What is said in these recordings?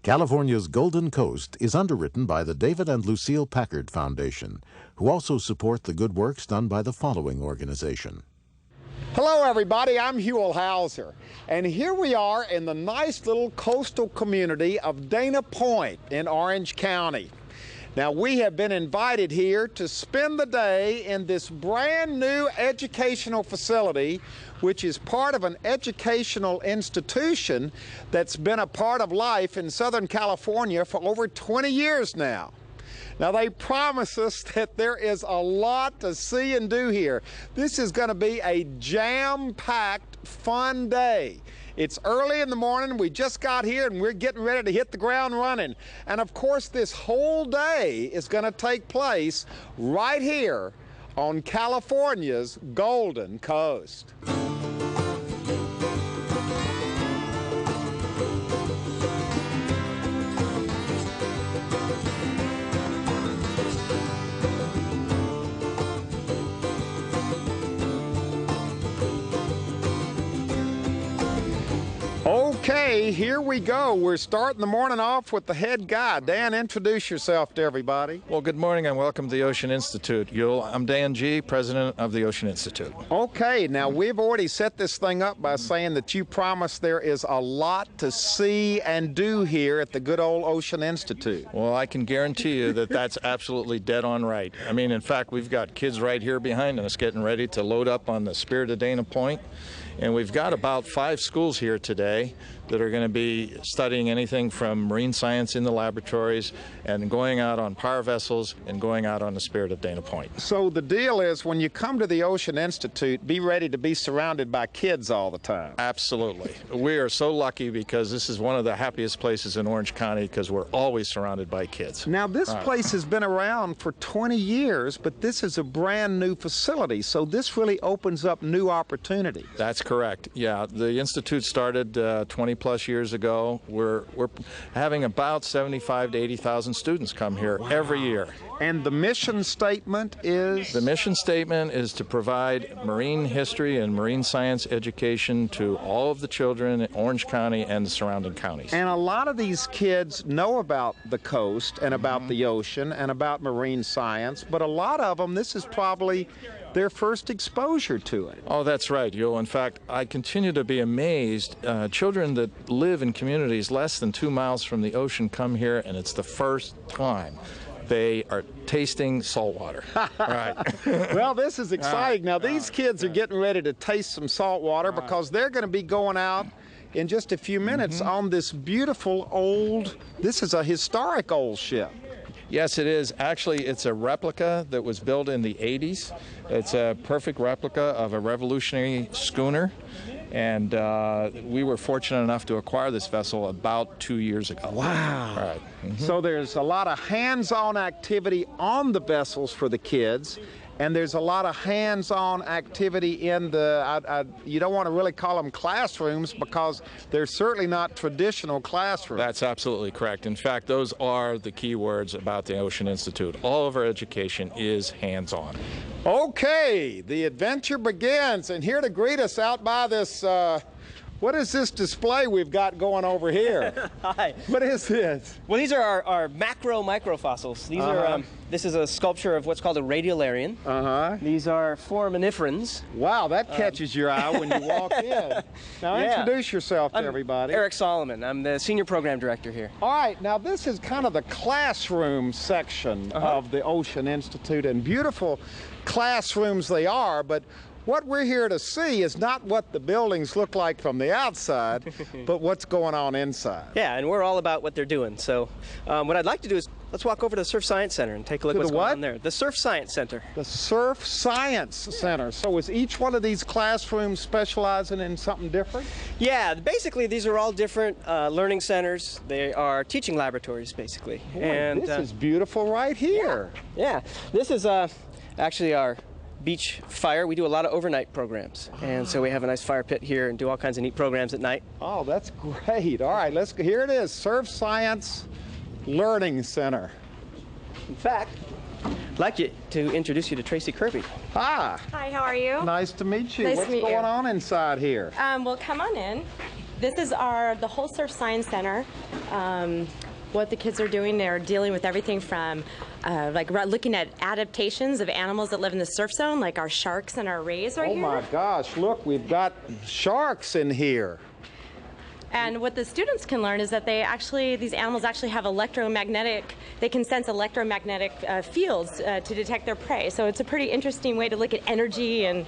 California's Golden Coast is underwritten by the David and Lucille Packard Foundation, who also support the good works done by the following organization. Hello everybody, I'm Huell Hauser, and here we are in the nice little coastal community of Dana Point in Orange County. Now we have been invited here to spend the day in this brand new educational facility, which is part of an educational institution that's been a part of life in Southern California for over 20 years now. Now they promise us that there is a lot to see and do here. This is going to be a jam-packed, fun day. It's early in the morning, we just got here and we're getting ready to hit the ground running. And of course this whole day is going to take place right here on California's Golden Coast. Okay, here we go. We're starting the morning off with the head guy. Dan, introduce yourself to everybody. Well, good morning and welcome to the Ocean Institute. I'm Dan G., president of the Ocean Institute. Okay, now we've already set this thing up by saying that you promise there is a lot to see and do here at the good old Ocean Institute. Well, I can guarantee you that that's absolutely dead on right. I mean, in fact, we've got kids right here behind us getting ready to load up on the Spirit of Dana Point. And we've got about 5 schools here today that are going to be studying anything from marine science in the laboratories and going out on power vessels and going out on the Spirit of Dana Point. So the deal is when you come to the Ocean Institute, be ready to be surrounded by kids all the time. Absolutely. We are so lucky because this is one of the happiest places in Orange County because we're always surrounded by kids. Now this place has been around for 20 years, but this is a brand new facility, so this really opens up new opportunities. That's correct. Yeah, the Institute started 20 plus years ago. We're having about 75 to 80,000 students come here every year. And the mission statement is? The mission statement is to provide marine history and marine science education to all of the children in Orange County and the surrounding counties. And a lot of these kids know about the coast and about the ocean and about marine science, but a lot of them, this is probably their first exposure to it. Oh, that's right, Huell. In fact, I continue to be amazed. Children that live in communities less than 2 miles from the ocean come here, and it's the first time they are tasting salt water. Right. Well, this is exciting. Now, these kids are getting ready to taste some salt water because they're going to be going out in just a few minutes on this beautiful old, this is a historic old ship. Yes, it is. Actually, it's a replica that was built in the 80s. It's a perfect replica of a Revolutionary schooner. And we were fortunate enough to acquire this vessel about 2 years ago. Wow. Right. So there's a lot of hands-on activity on the vessels for the kids. And there's a lot of hands-on activity in the, you don't want to really call them classrooms because they're certainly not traditional classrooms. That's absolutely correct. In fact, those are the key words about the Ocean Institute. All of our education is hands-on. Okay, the adventure begins. And here to greet us out by this, what is this display we've got going over here? Hi. What is this? Well, these are our macro microfossils. These are, this is a sculpture of what's called a radiolarian. These are foraminiferans. Wow, that catches your eye when you walk in. Now introduce yourself to everybody. Eric Solomon. I'm the senior program director here. All right, now this is kind of the classroom section of the Ocean Institute, and beautiful classrooms they are, but what we're here to see is not what the buildings look like from the outside, but what's going on inside. Yeah, and we're all about what they're doing. So what I'd like to do is let's walk over to the Surf Science Center and take a look at what's going on there. The Surf Science Center. The Surf Science Center. So is each one of these classrooms specializing in something different? Yeah, basically these are all different learning centers. They are teaching laboratories, basically. Boy, and this is beautiful right here. Yeah, this is actually our beach fire. We do a lot of overnight programs, and so we have a nice fire pit here and do all kinds of neat programs at night. Oh, that's great. All right, let's go. Here it is, Surf Science Learning Center. In fact, I'd like to introduce you to Tracy Kirby. Hi. Hi, how are you? Nice to meet you. Nice What's to meet going you. on inside here? Well, come on in. This is the Whole Surf Science Center. What the kids are doing, they're dealing with everything from looking at adaptations of animals that live in the surf zone, like our sharks and our rays right here. Oh my gosh, look, we've got sharks in here. And what the students can learn is that these animals actually have they can sense electromagnetic fields to detect their prey. So it's a pretty interesting way to look at energy and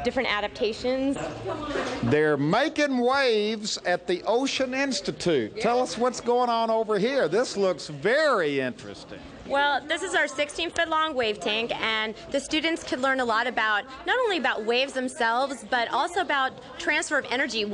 different adaptations. They're making waves at the Ocean Institute. Tell us what's going on over here. This looks very interesting. Well, this is our 16-foot long wave tank, and the students could learn a lot about, not only about waves themselves, but also about transfer of energy,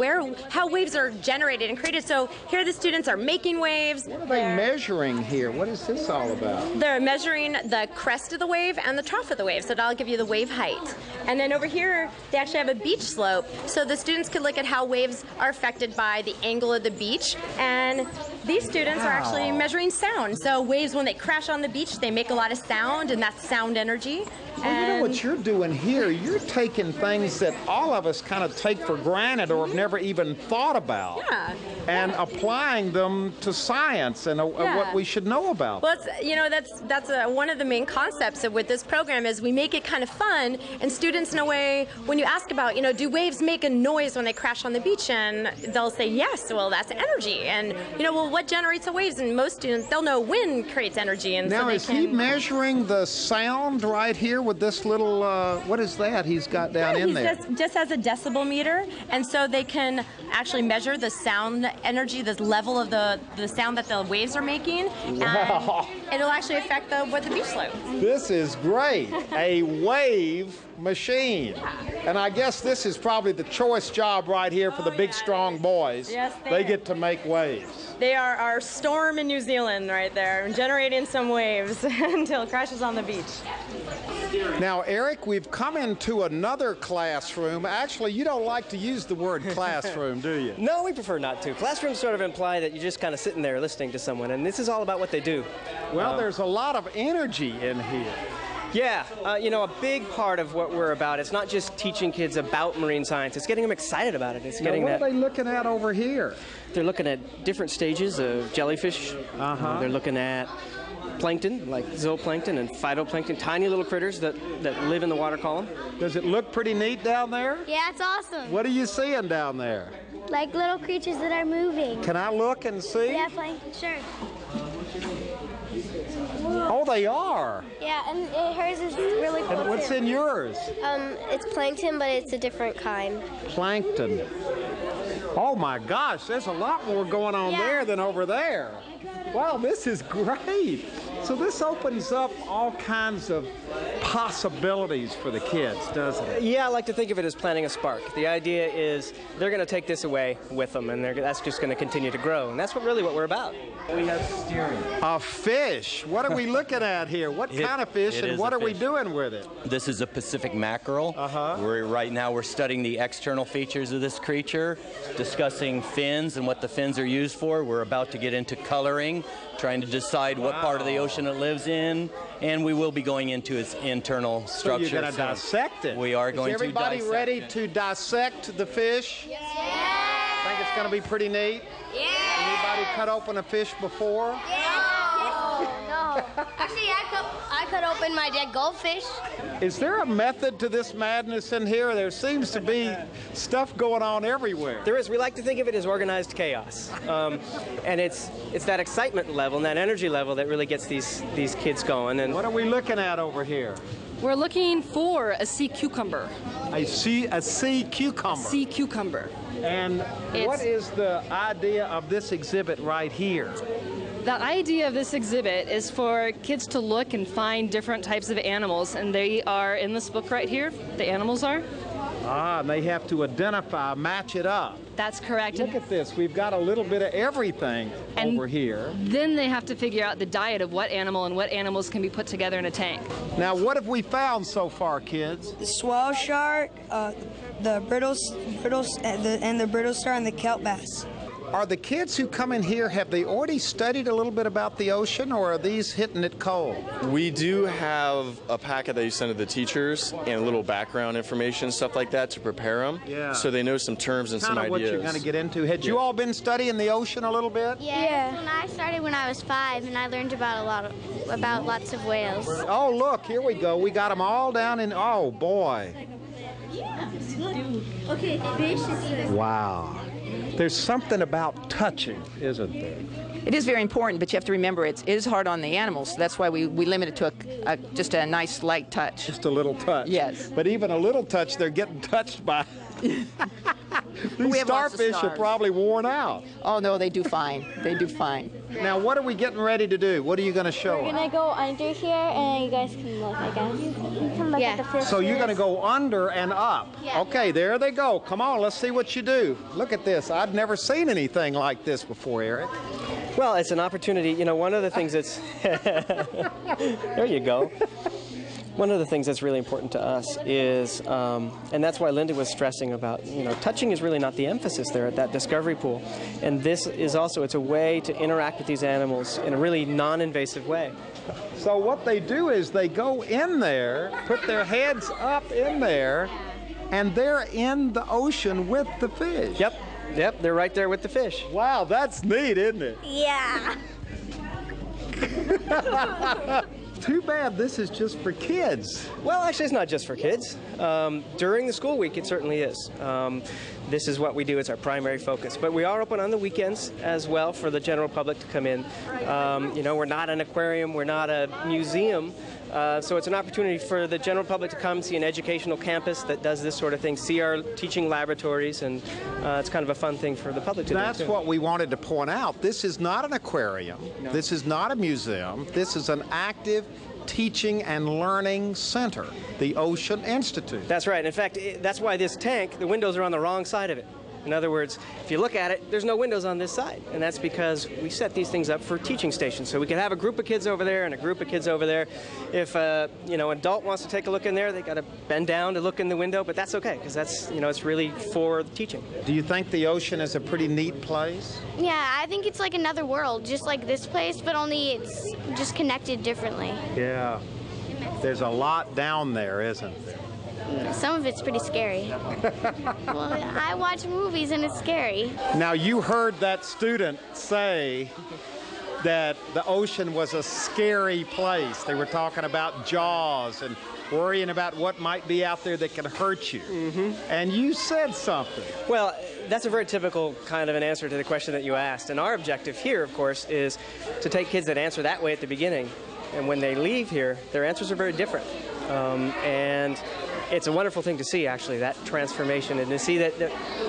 how waves are generated and created. So here the students are making waves. What are they measuring here? What is this all about? They're measuring the crest of the wave and the trough of the wave, so that'll give you the wave height. And then over here, they actually have a beach slope, so the students could look at how waves are affected by the angle of the beach. And these students are actually measuring sound. So waves, when they crash on the beach, they make a lot of sound, and that's sound energy. Well, you know what you're doing here? You're taking things that all of us kind of take for granted or have never even thought about, and applying them to science and what we should know about. Well, that's one of the main concepts with this program is we make it kind of fun, and students, in a way, when you ask about, do waves make a noise when they crash on the beach, and they'll say yes. Well, that's energy, and well, what generates the waves? And most students, they'll know wind creates energy, and now so is he measuring the sound right here with this little what is that he's got down in there? Just has a decibel meter, and so they can actually measure the sound energy, the level of the sound that the waves are making. Wow. And it'll actually affect the beach slope. This is great. A wave machine. And I guess this is probably the choice job right here for the big strong boys. Yes, they get to make waves. They are our storm in New Zealand right there, generating some waves until it crashes on the beach. Now, Eric, we've come into another classroom. Actually, you don't like to use the word classroom, do you? No, we prefer not to. Classrooms sort of imply that you're just kind of sitting there listening to someone, and this is all about what they do. Well, there's a lot of energy in here. Yeah, a big part of what we're about, it's not just teaching kids about marine science, it's getting them excited about it. It's getting what are they looking at over here? They're looking at different stages of jellyfish. They're looking at plankton, like zooplankton and phytoplankton, tiny little critters that live in the water column. Does it look pretty neat down there? Yeah, it's awesome. What are you seeing down there? Like little creatures that are moving. Can I look and see? Yeah, plankton, sure. Oh, they are. Yeah, and hers is really cool. And what's in yours? It's plankton, but it's a different kind. Plankton. Oh my gosh, there's a lot more going on there than over there. Wow, this is great. So this opens up all kinds of possibilities for the kids, doesn't it? Yeah, I like to think of it as planting a spark. The idea is they're going to take this away with them, and that's just going to continue to grow. And that's what we're about. We have steering. A fish. What are we looking at here? What kind of fish, and what are we doing with it? This is a Pacific mackerel. Right now we're studying the external features of this creature, discussing fins and what the fins are used for. We're about to get into coloring, trying to decide what part of the ocean it lives in, and we will be going into its internal structure. So you're going to dissect it. We are going to dissect it. Is everybody ready to dissect the fish? Yeah. Think it's going to be pretty neat? Yeah. Anybody cut open a fish before? No. Actually, I cut open my dead goldfish. Is there a method to this madness in here? There seems to be stuff going on everywhere. There is. We like to think of it as organized chaos. And it's that excitement level and that energy level that really gets these kids going. And what are we looking at over here? We're looking for a sea cucumber. A sea cucumber. Sea cucumber. And what is the idea of this exhibit right here? The idea of this exhibit is for kids to look and find different types of animals, and they are in this book right here. The animals are. And they have to identify, match it up. That's correct. Look at this. We've got a little bit of everything over here. Then they have to figure out the diet of what animal and what animals can be put together in a tank. Now, what have we found so far, kids? The swell shark, the brittle star, and the kelp bass. are the kids who come in here, have they already studied a little bit about the ocean, or are these hitting it cold? We do have a packet that you send to the teachers and a little background information, stuff like that, to prepare them. Yeah. So they know some terms and some Kind of ideas. what you're going to get into. Had you all been studying the ocean a little bit? Yeah. When I started when I was 5, and I learned about lots of whales. Oh, look, here we go. We got them all down in, oh, boy. Okay, fish is Wow. There's something about touching, isn't there? It is very important, but you have to remember it is hard on the animals. So that's why we limit it to just a nice light touch. Just a little touch. Yes. But even a little touch, they're getting touched by. These We have lots of starfish are stars. probably worn out. Oh, no, they do fine. They do fine. Now, what are we getting ready to do? What are you going to show We're us? gonna go under here, and you guys can look, I guess. You can look at the fish. So you're going to go under and up. Yeah. Okay, there they go. Come on, let's see what you do. Look at this. I'd never seen anything like this before, Eric. Well, it's an opportunity. You know, one of the things that's there you go. One of the things that's really important to us is, and that's why Linda was stressing about, you know, touching is really not the emphasis there at that discovery pool. And this is also, it's a way to interact with these animals in a really non-invasive way. So what they do is they go in there, put their heads up in there, and they're in the ocean with the fish. Yep, they're right there with the fish. Wow, that's neat, isn't it? Yeah. Too bad this is just for kids. Well, actually, it's not just for kids. During the school week, it certainly is. This is what we do. It's our primary focus. But we are open on the weekends as well for the general public to come in. You know, we're not an aquarium. We're not a museum. So it's an opportunity for the general public to come see an educational campus that does this sort of thing, see our teaching laboratories, and it's kind of a fun thing for the public to do. That's what we wanted to point out. This is not an aquarium. No. This is not a museum. This is an active teaching and learning center, the Ocean Institute. That's right. In fact, that's why this tank, the windows are on the wrong side of it. In other words, if you look at it, there's no windows on this side. And that's because we set these things up for teaching stations. So we could have a group of kids over there and a group of kids over there. If you know, an adult wants to take a look in there, they got to bend down to look in the window. But that's okay, because that's, you know, it's really for the teaching. Do you think the ocean is a pretty neat place? Yeah, I think it's like another world, just like this place, but only it's just connected differently. Yeah. There's a lot down there, isn't there? Some of it's pretty scary. Well, I watch movies and it's scary. Now, you heard that student say that the ocean was a scary place. They were talking about Jaws and worrying about what might be out there that can hurt you. And you said something. Well, that's a very typical kind of an answer to the question that you asked. And our objective here, of course, is to take kids that answer that way at the beginning. And when they leave here, their answers are very different. And it's a wonderful thing to see, actually, that transformation, and to see that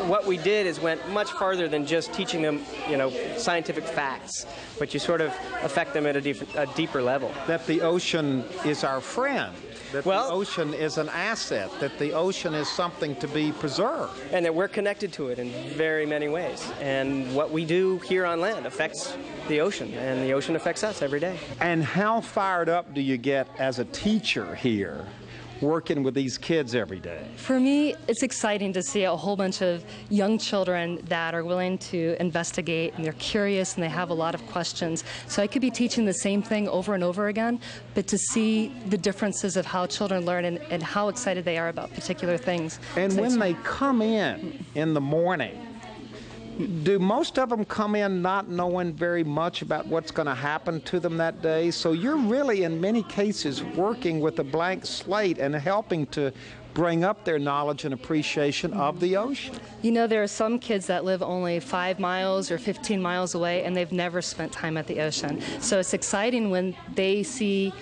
what we did is went much farther than just teaching them, you know, scientific facts, but you sort of affect them at a deeper level. That the ocean is our friend, that Well, the ocean is an asset, that the ocean is something to be preserved. And that we're connected to it in very many ways. And what we do here on land affects the ocean, and the ocean affects us every day. And how fired up do you get as a teacher here, working with these kids every day? For me, it's exciting to see a whole bunch of young children that are willing to investigate, and they're curious and they have a lot of questions. So I could be teaching the same thing over and over again, but to see the differences of how children learn and how excited they are about particular things. And So when it's- they come in the morning, do most of them come in not knowing very much about what's going to happen to them that day? So you're really, in many cases, working with a blank slate and helping to bring up their knowledge and appreciation of the ocean. You know, there are some kids that live only 5 miles or 15 miles away, and they've never spent time at the ocean. So it's exciting when they see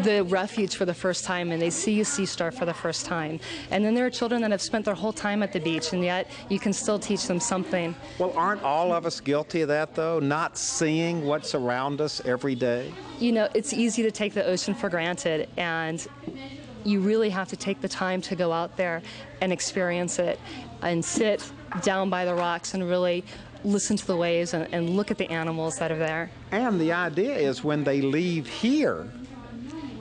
the refuge for the first time and they see a sea star for the first time. And then there are children that have spent their whole time at the beach, and yet you can still teach them something. Well, aren't all of us guilty of that, though? Not seeing what's around us every day? You know, it's easy to take the ocean for granted, and you really have to take the time to go out there and experience it and sit down by the rocks and really listen to the waves and look at the animals that are there. And the idea is when they leave here,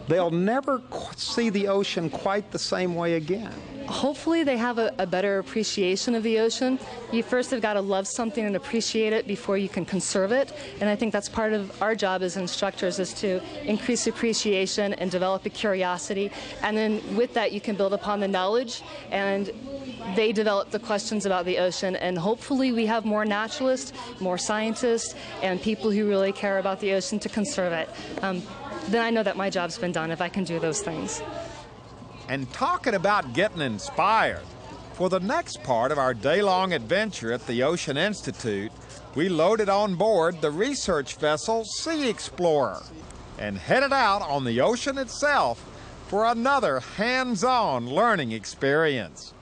they'll never see the ocean quite the same way again. hopefully they have a better appreciation of the ocean. You first have got to love something and appreciate it before you can conserve it. And I think that's part of our job as instructors, is to increase appreciation and develop a curiosity. And then with that, you can build upon the knowledge, and they develop the questions about the ocean. And hopefully we have more naturalists, more scientists, and people who really care about the ocean to conserve it. Then I know that my job's been done if I can do those things. And talking about getting inspired, for the next part of our day-long adventure at the Ocean Institute, we loaded on board the research vessel Sea Explorer and headed out on the ocean itself for another hands-on learning experience.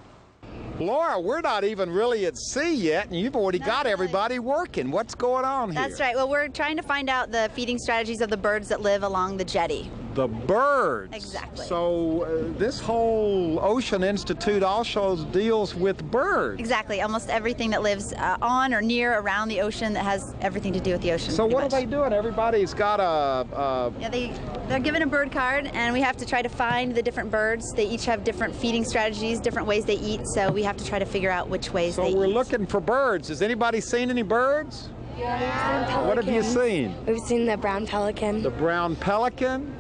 Laura, we're not even really at sea yet, and you've already got everybody working. What's going on here? That's right. Well, we're trying to find out the feeding strategies of the birds that live along the jetty. The birds. Exactly. So this whole Ocean Institute also deals with birds. Exactly. Almost everything that lives on or near around the ocean that has everything to do with the ocean. So what are they doing? Everybody's got Yeah, they're given a bird card, and we have to try to find the different birds. They each have different feeding strategies, different ways they eat, so we have to try to figure out which ways they eat. So we're looking for birds. Has anybody seen any birds? Yeah. What have you seen? We've seen the brown pelican. The brown pelican?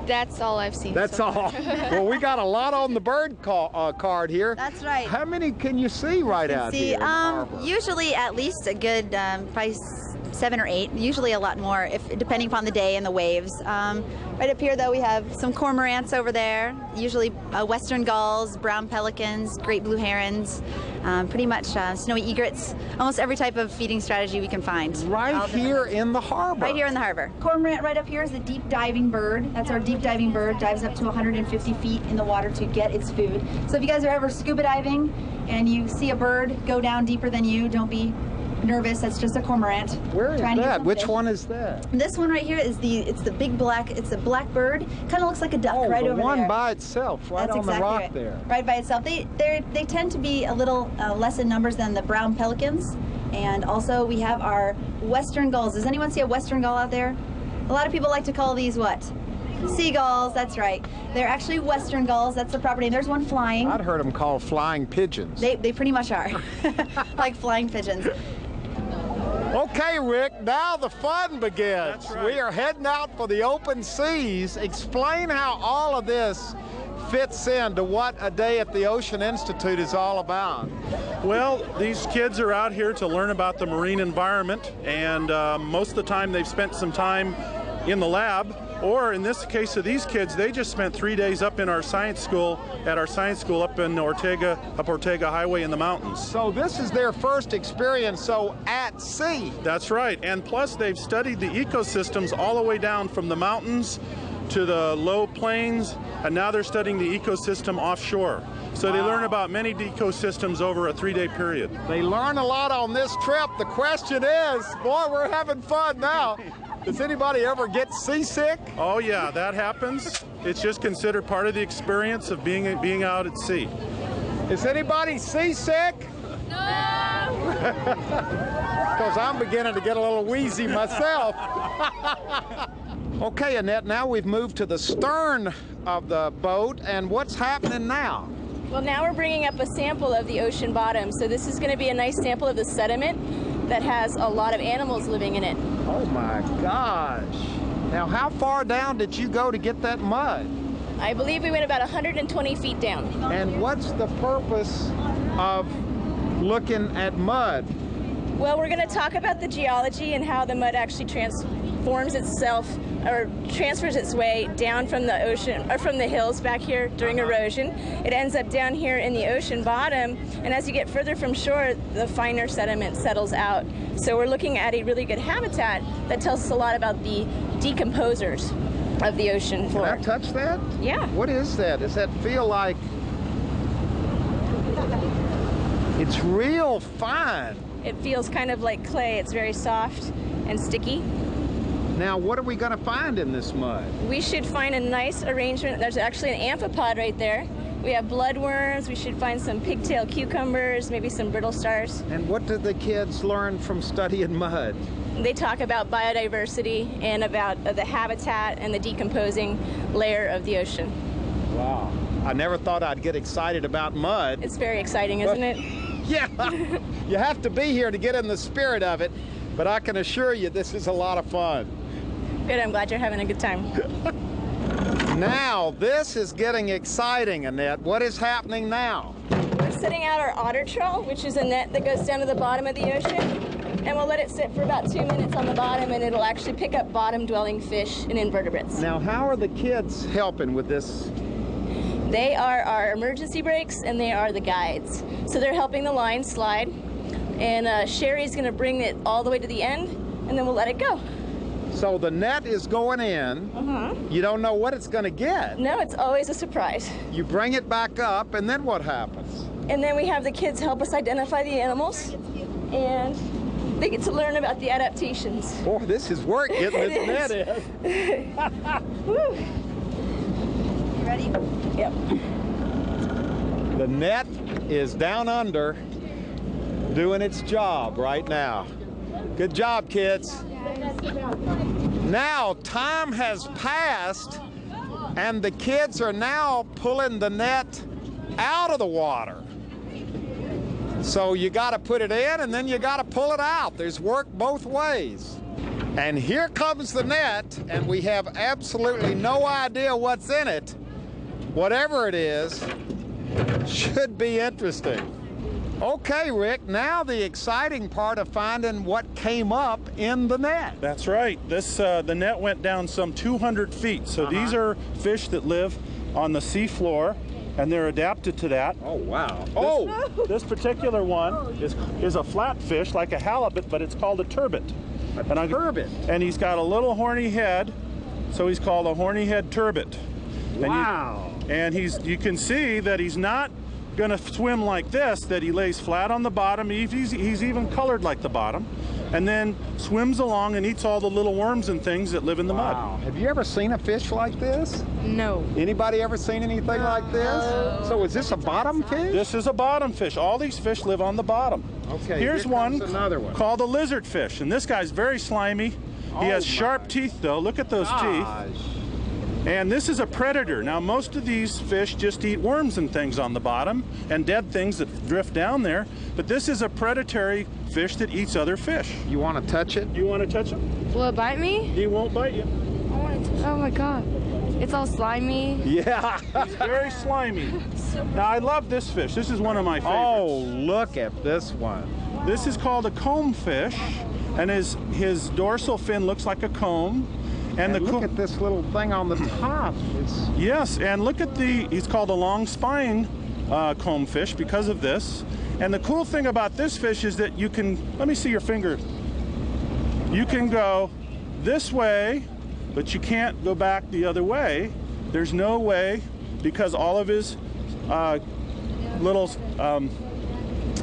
That's all I've seen. That's so all. far. Well, we got a lot on the bird card here. That's right. How many can you see right out here? Usually at least a good probably 7 or 8. Usually a lot more, depending upon the day and the waves. Right up here, though, we have some cormorants over there. Usually western gulls, brown pelicans, great blue herons, pretty much snowy egrets. Almost every type of feeding strategy we can find. Right here in the harbor. Right here in the harbor. Cormorant right up here is a deep diving bird. That's our deep diving bird. Dives up to 150 feet in the water to get its food. So if you guys are ever scuba diving and you see a bird go down deeper than you, don't be nervous. That's just a cormorant. Where is that? Which one is that? This one right here is it's the big black. It's a black bird. Kind of looks like a duck right over there. The one by itself, right on the rock there. Right by itself. They tend to be a little less in numbers than the brown pelicans. And also we have our western gulls. Does anyone see a western gull out there? A lot of people like to call these what? Seagulls. That's right. They're actually western gulls. That's the proper name. There's one flying. I'd heard them called flying pigeons. They pretty much are. Like flying pigeons. Okay, Rick, now the fun begins. Right. We are heading out for the open seas. Explain how all of this fits into what a day at the Ocean Institute is all about. Well, these kids are out here to learn about the marine environment, and most of the time they've spent some time in the lab, or in this case of these kids, they just spent 3 days up in our science school, up in Ortega Highway in the mountains. So this is their first experience, at sea. That's right, and plus they've studied the ecosystems all the way down from the mountains to the low plains, and now they're studying the ecosystem offshore. So they learn about many ecosystems over a 3-day period. They learn a lot on this trip. The question is, boy, we're having fun now. Does anybody ever get seasick? Oh yeah, that happens. It's just considered part of the experience of being out at sea. Is anybody seasick? No! Because I'm beginning to get a little wheezy myself. Okay, Annette, now we've moved to the stern of the boat, and what's happening now? Well, now we're bringing up a sample of the ocean bottom. So this is going to be a nice sample of the sediment that has a lot of animals living in it. Oh my gosh. Now, how far down did you go to get that mud? I believe we went about 120 feet down. And what's the purpose of looking at mud? Well, we're going to talk about the geology and how the mud actually transforms itself or transfers its way down from the ocean or from the hills back here during erosion. It ends up down here in the ocean bottom, and as you get further from shore, the finer sediment settles out. So we're looking at a really good habitat that tells us a lot about the decomposers of the ocean floor. Can I touch that? Yeah. What is that? Does that feel like it's real fine? It feels kind of like clay. It's very soft and sticky. Now, what are we going to find in this mud? We should find a nice arrangement. There's actually an amphipod right there. We have bloodworms. We should find some pigtail cucumbers, maybe some brittle stars. And what do the kids learn from studying mud? They talk about biodiversity and about the habitat and the decomposing layer of the ocean. Wow. I never thought I'd get excited about mud. It's very exciting, isn't it? Yeah, you have to be here to get in the spirit of it, but I can assure you this is a lot of fun. Good, I'm glad you're having a good time. Now, this is getting exciting, Annette. What is happening now? We're setting out our otter trawl, which is a net that goes down to the bottom of the ocean, and we'll let it sit for about 2 minutes on the bottom, and it'll actually pick up bottom-dwelling fish and invertebrates. Now, how are the kids helping with this? They are our emergency brakes, and they are the guides. So they're helping the line slide, and Sherry's going to bring it all the way to the end, and then we'll let it go. So the net is going in. You don't know what it's going to get. No, it's always a surprise. You bring it back up, and then what happens? And then we have the kids help us identify the animals, and they get to learn about the adaptations. Boy, this is work getting this net in. Woo. You ready? Yep. The net is down under, doing its job right now. Good job, kids. Now, time has passed, and the kids are now pulling the net out of the water. So you got to put it in, and then you got to pull it out. There's work both ways. And here comes the net, and we have absolutely no idea what's in it. Whatever it is, should be interesting. Okay, Rick, now the exciting part of finding what came up in the net. That's right. This the net went down some 200 feet. So these are fish that live on the seafloor, and they're adapted to that. Oh, wow. This particular one is a flat fish, like a halibut, but it's called a turbot. Turbot? And he's got a little horny head, so he's called a horny head turbot. Wow. And you can see that he's not going to swim like this, that he lays flat on the bottom. He's even colored like the bottom, and then swims along and eats all the little worms and things that live in the mud. Have you ever seen a fish like this? No. Anybody ever seen anything like this? So is this a bottom fish? This is a bottom fish. All these fish live on the bottom. Okay, here's another one called a lizard fish, and this guy's very slimy. He has sharp teeth, though. Look at those teeth. And this is a predator. Now, most of these fish just eat worms and things on the bottom and dead things that drift down there. But this is a predatory fish that eats other fish. You want to touch it? You want to touch him? Will it bite me? He won't bite you. I want to. Oh my God. It's all slimy. Yeah. He's very slimy. Now, I love this fish. This is one of my favorites. Oh, look at this one. This is called a comb fish, and his dorsal fin looks like a comb. And look at this little thing on the top. Yes, and look at he's called a long spine comb fish because of this. And the cool thing about this fish is that you can, let me see your finger. You can go this way, but you can't go back the other way. There's no way, because all of his little,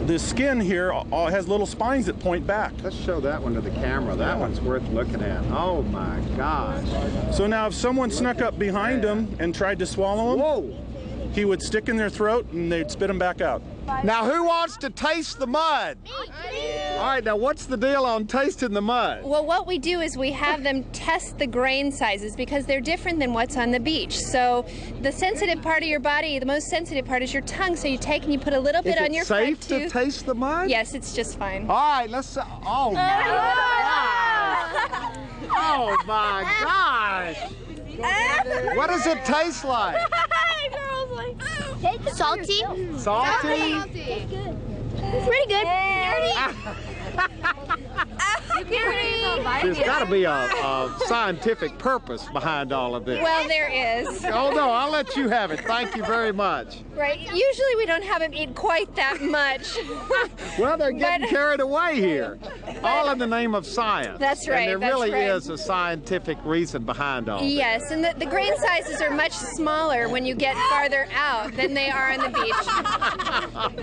the skin here has little spines that point back. Let's show that one to the camera. That one's worth looking at. Oh my gosh. So now if someone snuck up behind him and tried to swallow him, he would stick in their throat and they'd spit him back out. Now, who wants to taste the mud? All right, now what's the deal on tasting the mud? Well, what we do is we have them test the grain sizes because they're different than what's on the beach. So the sensitive part of your body, the most sensitive part is your tongue. So you take and you put a little bit on your front tooth. Is it safe to taste the mud? Yes, it's just fine. All right, let's. Oh my gosh! Oh my gosh! What does it taste like? Salty. Salty? Pretty good. There's got to be a scientific purpose behind all of this. Well, there is. Oh, no, I'll let you have it. Thank you very much. Right. Usually we don't have them eat quite that much. Well, they're getting carried away here. All in the name of science. That's right. And there really is a scientific reason behind all this. Yes, and the grain sizes are much smaller when you get farther out than they are on the beach.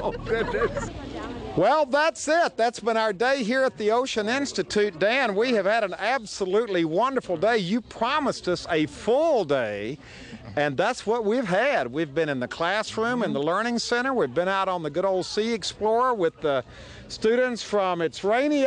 Oh, goodness. Well, that's it. That's been our day here at the Ocean Institute. Dan, we have had an absolutely wonderful day. You promised us a full day, and that's what we've had. We've been in the classroom, in the Learning Center. We've been out on the good old Sea Explorer with the students from, it's Rainy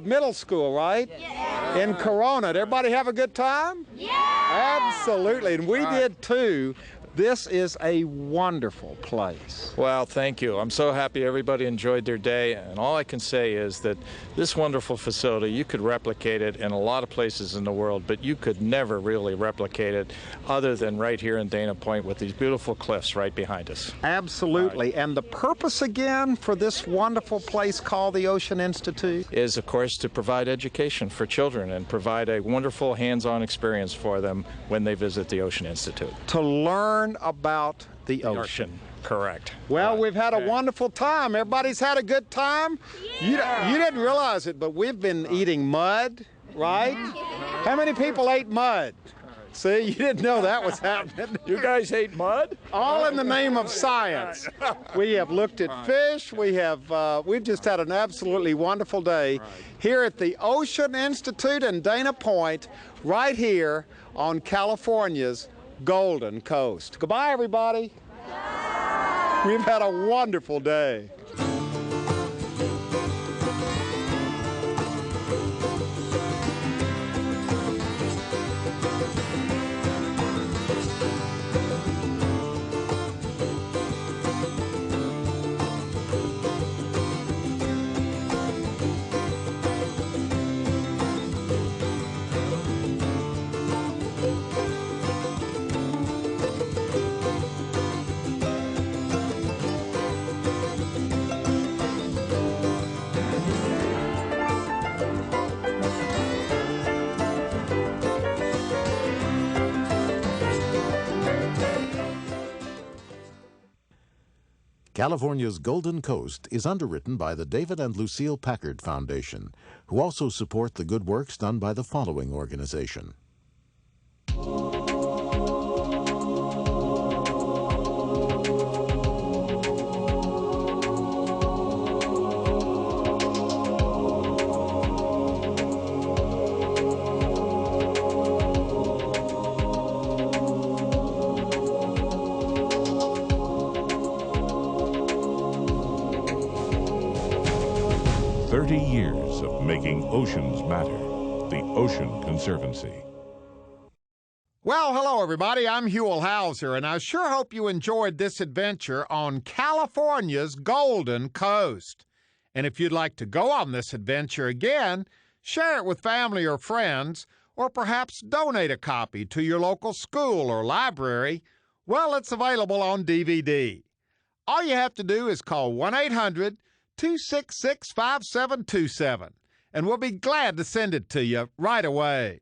Middle School, right? Yeah. In Corona. Did everybody have a good time? Yeah. Absolutely, and we did too. This is a wonderful place. Well, thank you. I'm so happy everybody enjoyed their day, and all I can say is that this wonderful facility, you could replicate it in a lot of places in the world, but you could never really replicate it other than right here in Dana Point with these beautiful cliffs right behind us. Absolutely. Right. And the purpose again for this wonderful place called the Ocean Institute? Is, of course, to provide education for children and provide a wonderful hands-on experience for them when they visit the Ocean Institute. To learn about the ocean. Correct. Well, we've had a wonderful time. Everybody's had a good time. Yeah. You didn't realize it, but we've been eating mud, right? How many people ate mud? See, you didn't know that was happening. You guys ate mud? All in the name of science. We have looked at fish. We've just had an absolutely wonderful day here at the Ocean Institute in Dana Point, right here on California's Golden Coast. Goodbye, everybody. We've had a wonderful day. California's Golden Coast is underwritten by the David and Lucille Packard Foundation, who also support the good works done by the following organization. 30 years of making oceans matter. The Ocean Conservancy. Well, hello, everybody. I'm Huell Hauser, and I sure hope you enjoyed this adventure on California's Golden Coast. And if you'd like to go on this adventure again, share it with family or friends, or perhaps donate a copy to your local school or library, well, it's available on DVD. All you have to do is call 1-800-266-5727, and we'll be glad to send it to you right away.